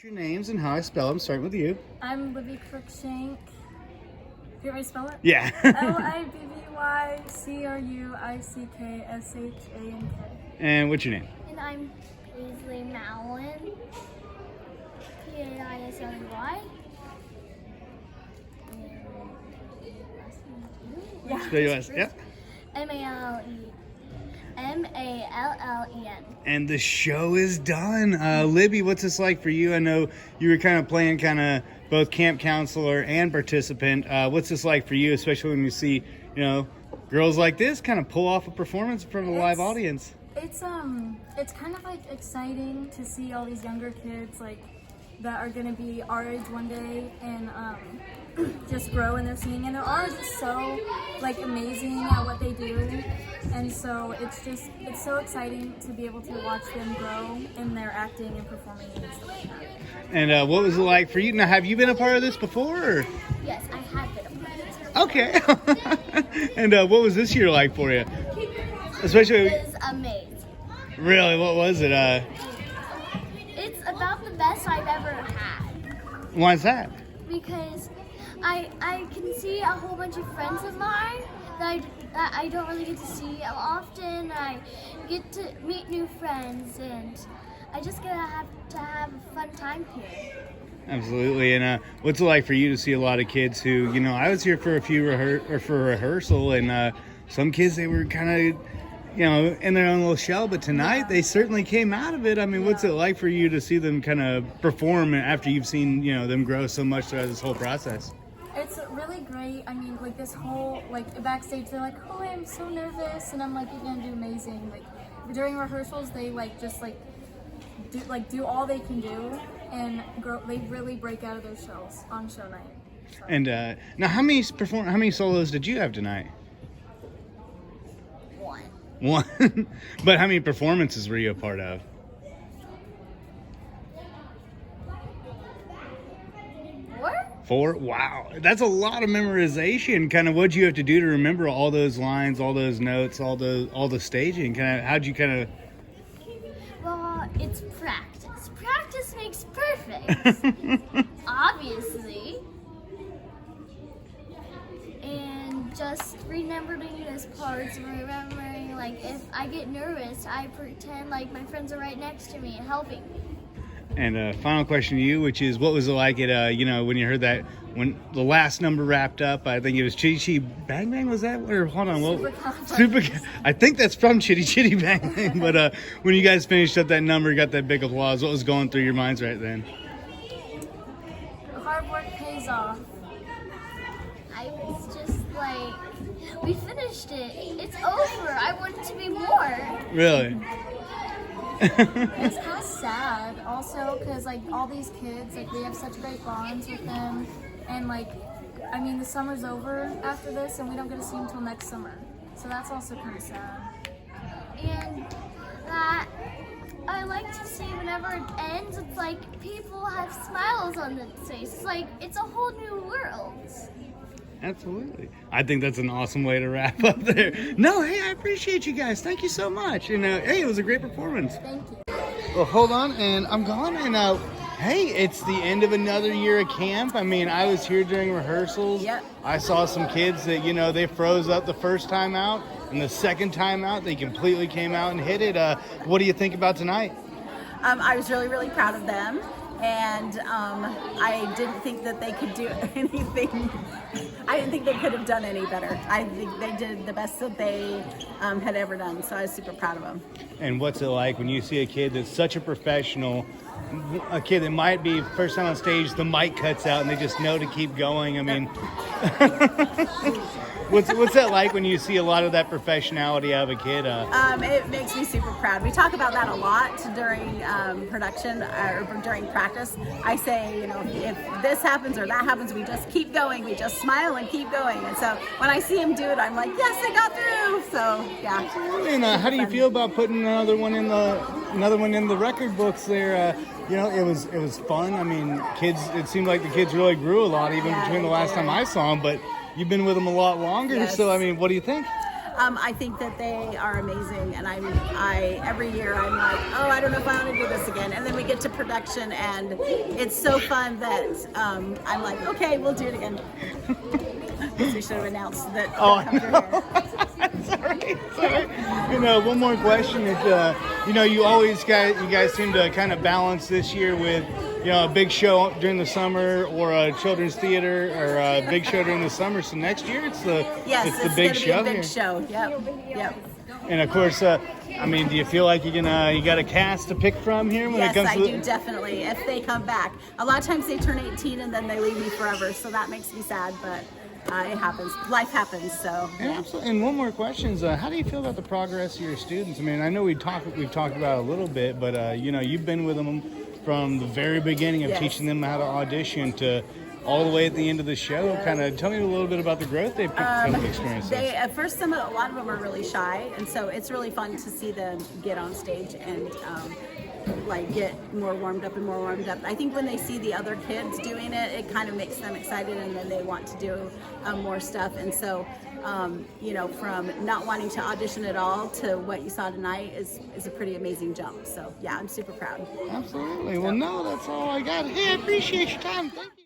Your names and how I spell them, starting with you. I'm Libby Cruikshank. Do you want me to spell it? Yeah. LIBBYCRUICKSHANK. And what's your name? And I'm Paisley Mallon. Paisly. Yeah. Spell your last. Yep. Mallen. And the show is done. Libby, what's this like for you? I know you were kind of playing both camp counselor and participant. What's this like for you, especially when you see, girls like this kind of pull off a performance in front of a live audience? It's kind of like exciting to see all these younger kids that are gonna be our age one day and just grow in their singing, and they're all just so amazing at what they do, and so it's so exciting to be able to watch them grow in their acting and performing and stuff like that. And what was it like for you? Now, have you been a part of this before? Or? Yes, I have been a part of this. Okay. And what was this year like for you? Especially. It was amazing. Really, what was it? It's about the best I've ever had. Why is that? Because I can see a whole bunch of friends of mine that I don't really get to see often. I get to meet new friends, and I just get to have a fun time here. Absolutely. And what's it like for you to see a lot of kids who, I was here for a few rehearsal, and some kids, they were kind of, in their own little shell, but tonight they certainly came out of it. I mean, what's it like for you to see them kind of perform after you've seen, them grow so much throughout this whole process? It's really great. I mean, this whole, backstage, they're like, oh, I'm so nervous. And I'm like, you're going to do amazing. During rehearsals, they, do all they can do and grow. They really break out of their shells on show night. So. And now, how many solos did you have tonight? One. But how many performances were you a part of? 4? Wow. That's a lot of memorization. Kind of what'd you have to do to remember all those lines, all those notes, all the staging? How'd you Well, it's practice. Practice makes perfect. Obviously. And just remembering those parts, remembering if I get nervous, I pretend like my friends are right next to me and helping me. And final question to you, which is, what was it like at, when you heard that, when the last number wrapped up? I think it was Chitty Chitty Bang Bang, was that? Or hold on, I think that's from Chitty Chitty Bang Bang. But when you guys finished up that number, got that big applause, what was going through your minds right then? Hard work pays off. I was just we finished it. It's over. I want it to be more. Really? It's kind of sad also because all these kids, we have such great bonds with them, and the summer's over after this and we don't get to see them until next summer, so that's also kind of sad. And that I like to see whenever it ends, it's people have smiles on their face. It's a whole new world. Absolutely. I think that's an awesome way to wrap up there. No, hey, I appreciate you guys. Thank you so much. And hey, it was a great performance. Thank you. Well, hold on, and I'm gone. And hey, it's the end of another year of camp. I mean, I was here during rehearsals. Yep. I saw some kids that, they froze up the first time out, and the second time out, they completely came out and hit it. What do you think about tonight? I was really, really proud of them. And I didn't think that they could do anything. I didn't think they could have done any better. I think they did the best that they had ever done. So I was super proud of them. And what's it like when you see a kid that's such a professional, a kid that might be first time on stage, the mic cuts out and they just know to keep going? I mean, what's that like when you see a lot of that professionality out of a kid? It makes me super proud. We talk about that a lot during production or during practice. I say, if this happens or that happens, we just keep going. We just smile and keep going. And so when I see him do it, I'm like, yes, I got through. So yeah. And how do you feel about putting another one in the record books there? It was fun. I mean, kids. It seemed like the kids really grew a lot, even between the last time I saw them. But you've been with them a lot longer. Yes. So I mean, what do you think? I think that they are amazing, and I every year I'm like, oh, I don't know if I want to do this again. And then we get to production, and it's so fun that I'm like, okay, we'll do it again. We should have announced that. Oh, sorry. And one more question is, you guys seem to kind of balance this year with, a big show during the summer or a children's theater or a big show during the summer. So next year it's the big show. Big show. Yep. And of course, do you feel like you got a cast to pick from here when it comes to? Yes, I do, definitely. If they come back, a lot of times they turn 18 and then they leave me forever, so that makes me sad. But it happens. Life happens. So. Yeah. Absolutely. And one more question is, how do you feel about the progress of your students? I mean, I know we've talked about it a little bit, but you've been with them from the very beginning of teaching them how to audition to all the way at the end of the show. Kind of tell me a little bit about the growth they've experienced. At first, a lot of them are really shy, and so it's really fun to see them get on stage and get more warmed up. I think when they see the other kids doing it, it kind of makes them excited, and then they want to do more stuff. And so, from not wanting to audition at all to what you saw tonight is a pretty amazing jump. So yeah, I'm super proud. Absolutely. Well, no, that's all I got. Hey, I appreciate your time. Thank you.